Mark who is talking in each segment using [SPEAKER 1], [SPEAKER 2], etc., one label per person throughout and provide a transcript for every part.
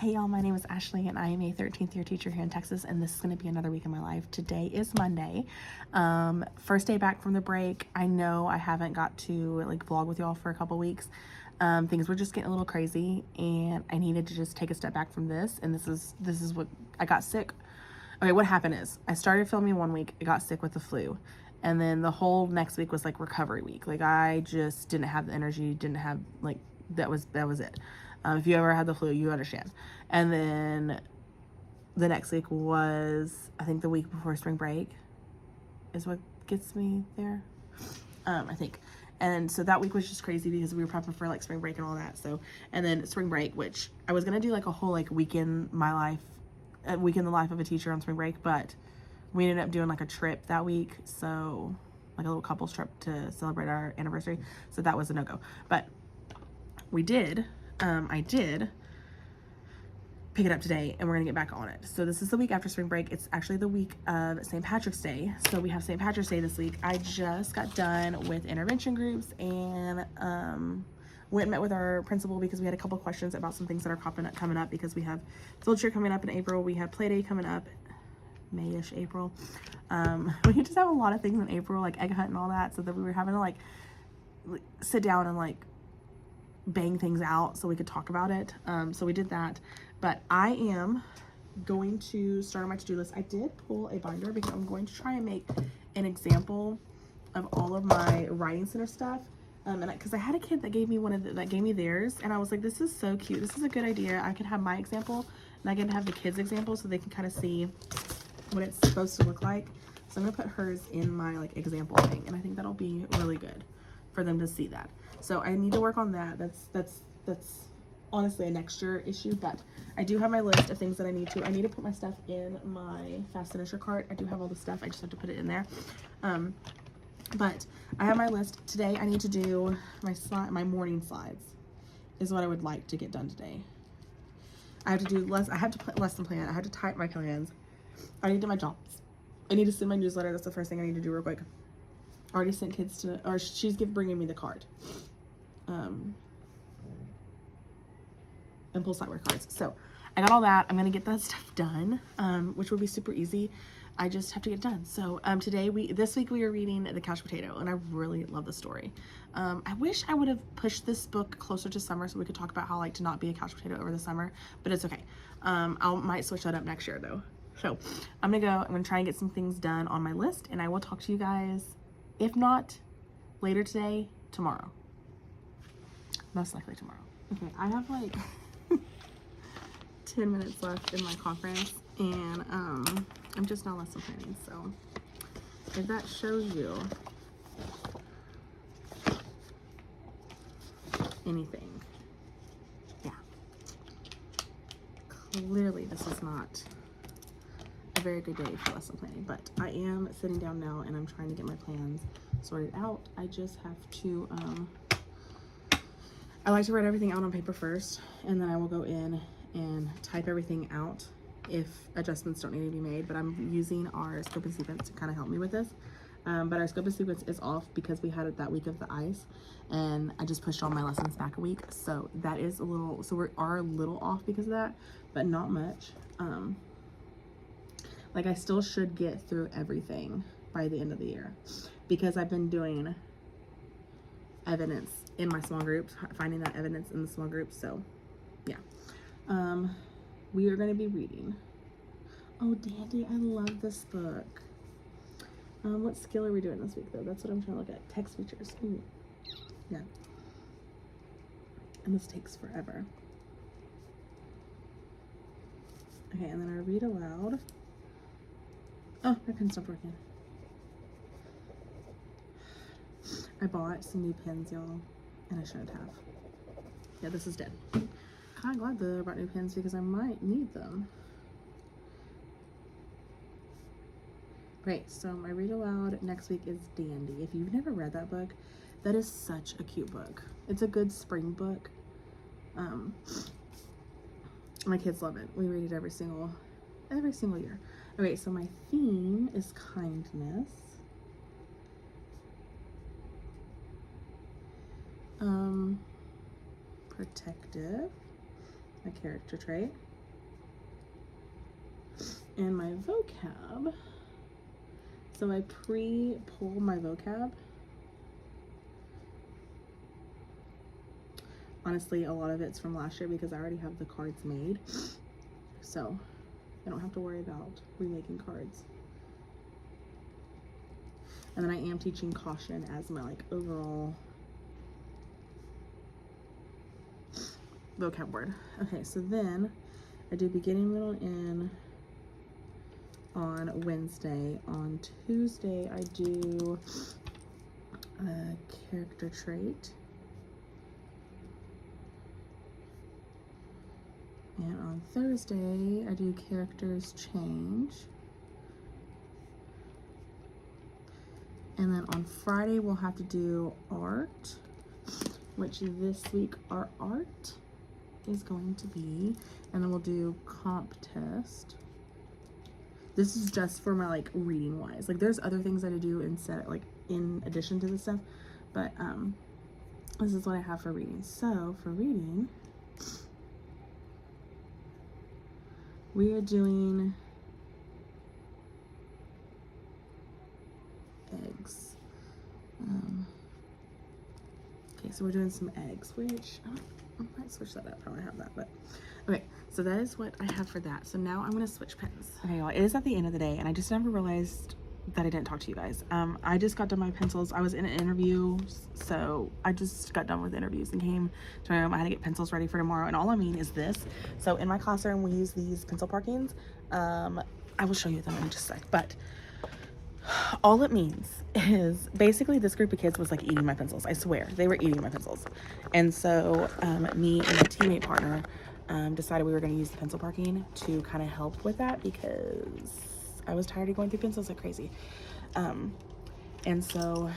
[SPEAKER 1] Hey y'all, my name is Ashley and I am a 13th year teacher here in Texas, and this is going to be another week in my life. Today is Monday. First day back from the break. I know I haven't got to vlog with y'all for a couple weeks. Things were just getting a little crazy and I needed to just take a step back from this, and this is what I got sick. Okay, what happened is I started filming one week, I got sick with the flu, and then the whole next week was recovery week. I just didn't have the energy, didn't have that was it. If you ever had the flu, you understand. And then the next week was, I think, the week before spring break is what gets me there, I think. And so that week was just crazy because we were prepping for spring break and all that. So, and then spring break, which I was gonna do a whole week in my life, a week in the life of a teacher on spring break, but we ended up doing a trip that week. So a little couples trip to celebrate our anniversary. So that was a no-go. But we did, I did pick it up today, and we're gonna get back on it. So this is the week after spring break. It's actually the week of St. Patrick's Day. So we have St. Patrick's Day this week. I just got done with intervention groups and went and met with our principal because we had a couple questions about some things that are coming up because we have field trip coming up in April. We have play day coming up May-ish, April. We just have a lot of things in April, like egg hunt and all that, so that we were having to sit down and bang things out so we could talk about it. So we did that, but I am going to start on my to-do list. I did pull a binder because I'm going to try and make an example of all of my writing center stuff. And because I had a kid that gave me that gave me theirs, and I was like, this is so cute. This is a good idea. I could have my example and I can have the kids' example so they can kind of see what it's supposed to look like. So I'm gonna put hers in my example thing, and I think that'll be really good for them to see that. So I need to work on that. That's honestly a next year issue, but I do have my list of things that I need to put my stuff in my fast finisher cart. I do have all the stuff, I just have to put it in there. But I have my list. Today I need to do my morning slides is what I would like to get done today. I have to do lesson plan. I have to type my plans. I need to do my jobs. I need to send my newsletter. That's the first thing I need to do real quick. I already sent kids to, or she's bringing me the card. And pull sideward cards. So I got all that. I'm gonna get that stuff done, which will be super easy. I just have to get it done. So this week we are reading The Couch Potato, and I really love the story. I wish I would have pushed this book closer to summer so we could talk about how to not be a couch potato over the summer, but it's okay. I might switch that up next year though. So I'm gonna try and get some things done on my list, and I will talk to you guys, if not later today, tomorrow. Most likely tomorrow. Okay, I have 10 minutes left in my conference, and I'm just now lesson planning, so if that shows you anything, yeah, clearly this is not a very good day for lesson planning, but I am sitting down now and I'm trying to get my plans sorted out. I just have to I like to write everything out on paper first, and then I will go in and type everything out if adjustments don't need to be made. But I'm using our scope and sequence to kind of help me with this. But our scope and sequence is off because we had it that week of the ice, and I just pushed all my lessons back a week. So that is a little, so we are a little off because of that, but not much. I still should get through everything by the end of the year because I've been doing evidence in my small groups, finding that evidence in the small groups. So yeah, we are going to be reading, oh Dandy, I love this book. What skill are we doing this week though? That's what I'm trying to look at. Text features. Ooh. Yeah, and this takes forever. Okay, and then I read aloud. Oh, my pen stopped working. I bought some new pens, y'all, and I shouldn't have. Yeah, this is dead. Kind of glad that I bought new pens because I might need them. Okay, so my read aloud next week is Dandy. If you've never read that book, that is such a cute book. It's a good spring book. My kids love it. We read it every single year. Okay, so my theme is kindness. Protective, my character trait. and my vocab. So I pre-pull my vocab. Honestly, a lot of it's from last year because I already have the cards made. So I don't have to worry about remaking cards. And then I am teaching caution as my like overall vocab word. Okay, so then I do beginning, middle, end on Wednesday. On Tuesday, I do a character trait. And on Thursday, I do characters change. And then on Friday, we'll have to do art, which this week our art is going to be, and then we'll do comp test. This is just for my like reading wise. Like there's other things that I do instead, like in addition to this stuff, but this is what I have for reading. So for reading, we are doing eggs. Okay, so we're doing some eggs, which I might switch that up. I don't have that, but okay. So that is what I have for that. So now I'm gonna switch pens. Okay, y'all, it is at the end of the day, and I just never realized that I didn't talk to you guys. I just got done my pencils. I was in an interview, so I just got done with interviews and came to my room. I had to get pencils ready for tomorrow, and all I mean is this. So in my classroom, we use these pencil parkings. I will show you them in just a sec, but all it means is basically this group of kids was like eating my pencils. I swear, they were eating my pencils. And so me and my teammate partner decided we were going to use the pencil parking to kind of help with that because I was tired of going through pencils like crazy. And so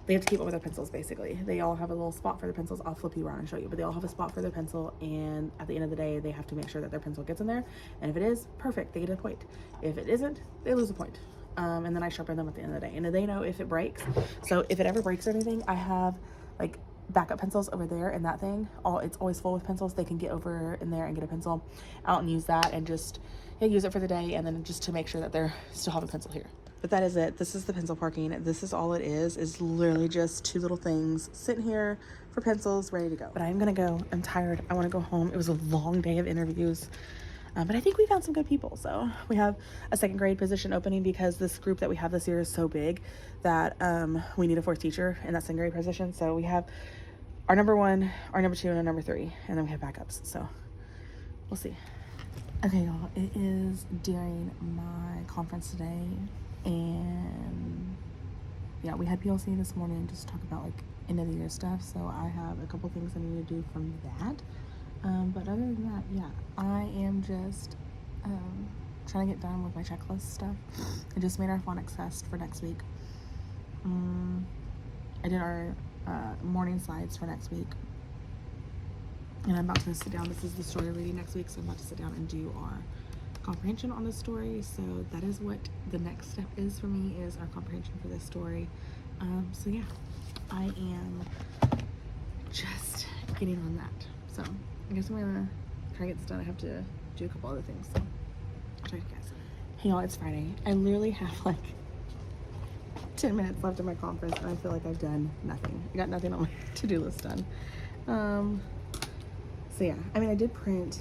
[SPEAKER 1] they have to keep up with their pencils, basically. They all have a little spot for their pencils. I'll flip you around and show you, but they all have a spot for their pencil, and at the end of the day, they have to make sure that their pencil gets in there, and if it is, perfect, they get a point. If it isn't, they lose a point. And then I sharpen them at the end of the day, and they know if it breaks. So if it ever breaks or anything, I have like backup pencils over there in that thing. It's always full with pencils. They can get over in there and get a pencil out and use that, and just use it for the day, and then just to make sure that they're still have a pencil here. But that is it. This is the pencil parking. This is all it is literally just two little things sitting here for pencils ready to go. But I'm gonna go. I'm tired. I want to go home. It was a long day of interviews. But I think we found some good people. So we have a second grade position opening because this group that we have this year is so big that we need a fourth teacher in that second grade position. So we have our number 1, our number 2, and our number 3. And then we have backups. So we'll see. Okay, y'all. It is during my conference today. And yeah, we had PLC this morning just to talk about like end of the year stuff. So I have a couple things I need to do from that. But other than that, yeah, I am just trying to get done with my checklist stuff. I just made our phonics test for next week. I did our morning slides for next week. And I'm about to sit down. This is the story reading next week, so I'm about to sit down and do our comprehension on the story. So that is what the next step is for me, is our comprehension for this story. So yeah, I am just getting on that. So I guess I'm gonna try to get this done. I have to do a couple other things, so I'll show you guys. Hey y'all, it's Friday. I literally have like 10 minutes left of my conference, and I feel like I've done nothing. I got nothing on my to-do list done. So yeah, I mean, I did print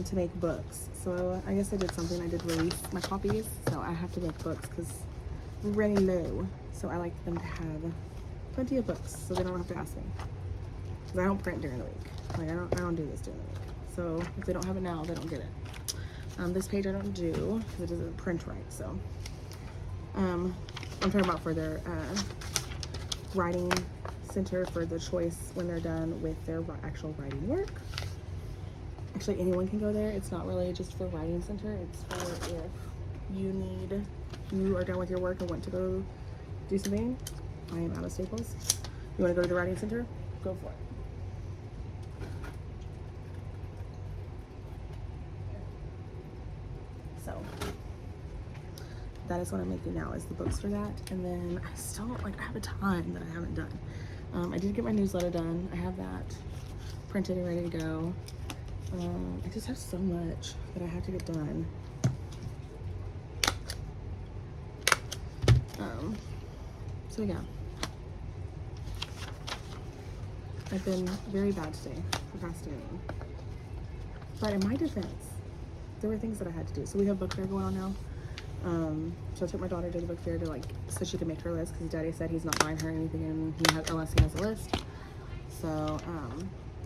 [SPEAKER 1] to make books, so I guess I did something. I did release my copies, so I have to make books because we're running low. So I like them to have plenty of books, so they don't have to ask me. Because I don't print during the week. Like I don't do this during the week. So if they don't have it now, they don't get it. This page I don't do because it doesn't print right. So I'm talking about for their writing center for the choice when they're done with their actual writing work. Actually, anyone can go there. It's not really just for writing center. It's for if you are done with your work and want to go do something. I am out of staples. You want to go to the writing center? Go for it. So that is what I'm making now, is the books for that. And then I still, I have a ton that I haven't done. I did get my newsletter done. I have that printed and ready to go. I just have so much that I have to get done. So yeah, I've been very bad today, procrastinating. But in my defense, there were things that I had to do. So we have book fair going on now. So I took my daughter to the book fair to so she could make her list, because Daddy said he's not buying her anything unless he has a list. So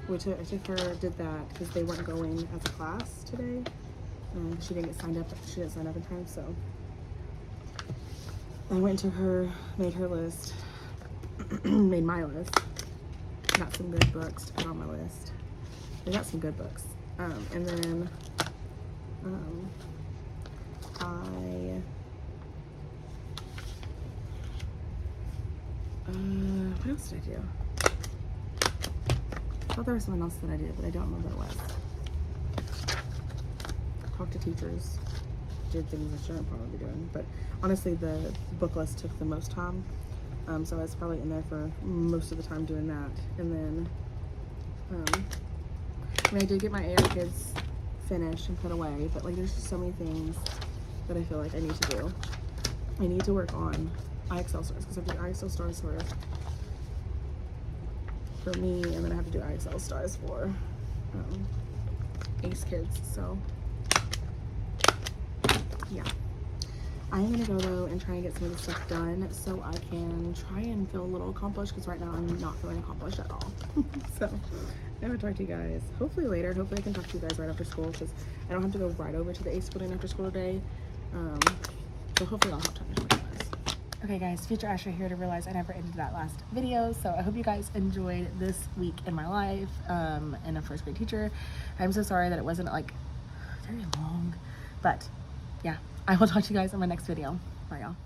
[SPEAKER 1] I took her, did that because they weren't going as a class today. She didn't sign up in time, so I went to her, made her list, made my list, got some good books to put on my list. I got some good books. And then what else did I do? I thought there was something else that I did, but I don't remember what it was. Talked to teachers, did things I shouldn't probably be doing, but honestly the book list took the most time, so I was probably in there for most of the time doing that. And then I did get my AR Kids finished and put away, but there's just so many things that I feel like I need to do. I need to work on IXL stars, because I have to do IXL stars for me, and then I have to do IXL stars for Ace Kids. So yeah, I'm gonna go though and try and get some of this stuff done so I can try and feel a little accomplished, because right now I'm not feeling accomplished at all. So I'm gonna talk to you guys hopefully later. Hopefully I can talk to you guys right after school, because I don't have to go right over to the Ace building after school today. So hopefully I'll have time to talk to you guys. Okay guys, Future Ashley here to realize I never ended that last video. So I hope you guys enjoyed this week in my life and a first grade teacher. I'm so sorry that it wasn't very long, but yeah, I will talk to you guys in my next video. Bye y'all.